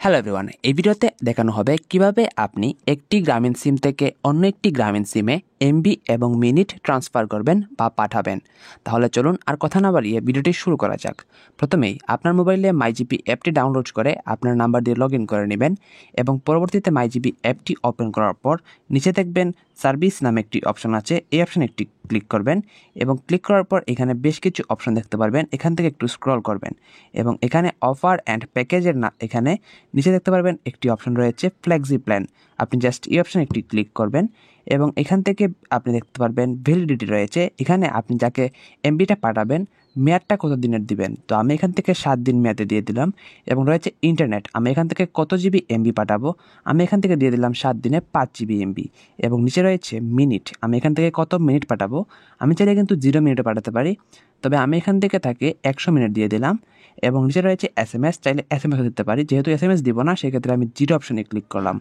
Hello everyone, এই ভিডিওতে দেখানো হবে কিভাবে আপনি একটি গ্রামীণ সিম থেকে অন্য একটি গ্রামীণ সিমে এমবি এবং মিনিট ট্রান্সফার করবেন বা পাঠাবেন। তাহলে চলুন আর কথা না বাড়িয়ে ভিডিওটি শুরু করা যাক। প্রথমেই আপনার মোবাইলে মাইজিপি অ্যাপটি ডাউনলোড করে আপনার নাম্বার দিয়ে লগ ইন করে নেবেন এবং পরবর্তীতে মাইজিপি অ্যাপটি ওপেন করার পর নিচে দেখবেন সার্ভিস নামে একটি অপশন আছে। এই অপশানে একটি ক্লিক করবেন এবং ক্লিক করার পর এখানে বেশ কিছু অপশন দেখতে পারবেন। এখান থেকে একটু স্ক্রল করবেন এবং এখানে অফার অ্যান্ড প্যাকেজের এখানে নিচে দেখতে পারবেন একটি অপশন রয়েছে ফ্লেক্সি প্ল্যান। আপনি জাস্ট এই অপশানে একটি ক্লিক করবেন এবং এখান থেকে আপনি দেখতে পারবেন ভ্যালিডিটি রয়েছে। এখানে আপনি যাকে এমবিটা পাঠাবেন মেয়াদটা কত দিনের দিবেন, তো আমি এখান থেকে 7 দিন মেয়াদে দিয়ে দিলাম। এবং রয়েছে ইন্টারনেট, আমি এখান থেকে কত জিবি এমবি পাঠাবো, আমি এখান থেকে দিয়ে দিলাম 7 দিনে 5 জিবি এমবি। এবং নিচে রয়েছে মিনিট, আমি এখান থেকে কত মিনিট পাঠাবো, আমি চাইলে কিন্তু 0 মিনিটে পাঠাতে পারি, তবে আমি এখান থেকে তাকে 100 মিনিট দিয়ে দিলাম। এবং নিচে রয়েছে এসএমএস, চাইলে এসএমএসও দিতে পারি, যেহেতু এসএমএস দিব না সেক্ষেত্রে আমি 0 অপশনে ক্লিক করলাম।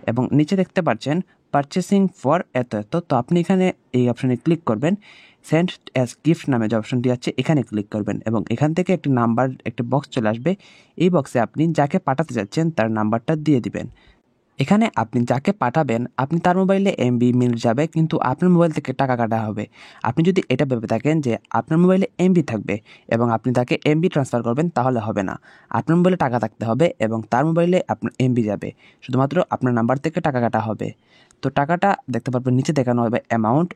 এবং নিচে দেখতে পাচ্ছেন পারচেসিং ফর এত এত, তো আপনি এখানে এই অপশনে ক্লিক করবেন। সেন্ড অ্যাজ গিফট নামে যে অপশনটি আছে এখানে ক্লিক করবেন এবং এখান থেকে একটি নাম্বার, একটা বক্স চলে আসবে। এই বক্সে আপনি যাকে পাঠাতে যাচ্ছেন তার নাম্বারটা দিয়ে দিবেন। এখানে আপনি যাকে পাঠাবেন আপনি তার মোবাইলে এমবি মিনিট যাবে, কিন্তু আপনার মোবাইল থেকে টাকা কাটা হবে। আপনি যদি এটা ভেবে থাকেন যে আপনার মোবাইলে এমবি থাকবে এবং আপনি তাকে এমবি ট্রান্সফার করবেন, তাহলে হবে না। আপনার মোবাইলে টাকা থাকতে হবে এবং তার মোবাইলে আপনার এমবি যাবে, শুধুমাত্র আপনার নাম্বার থেকে টাকা কাটা হবে। তো টাকাটা দেখতে পারবেন নিচে দেখানো হবে অ্যামাউন্ট।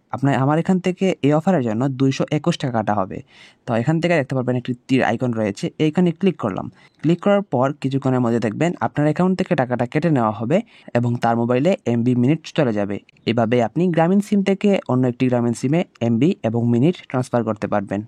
আমার এখান থেকে এই অফারের জন্য 221 টাকা কাটা হবে। তো এখান থেকে দেখতে পারবেন একটি তীর আইকন রয়েছে, এইখানে ক্লিক করলাম। ক্লিক করার পর কিছুক্ষণের মধ্যে দেখবেন আপনার অ্যাকাউন্ট থেকে টাকাটা কেটে নেওয়া হবে এবং তার মোবাইলে এমবি মিনিট চলে যাবে। এভাবে আপনি গ্রামীণ সিম থেকে অন্য একটি গ্রামীণ সিমে এমবি এবং মিনিট ট্রান্সফার করতে পারবেন।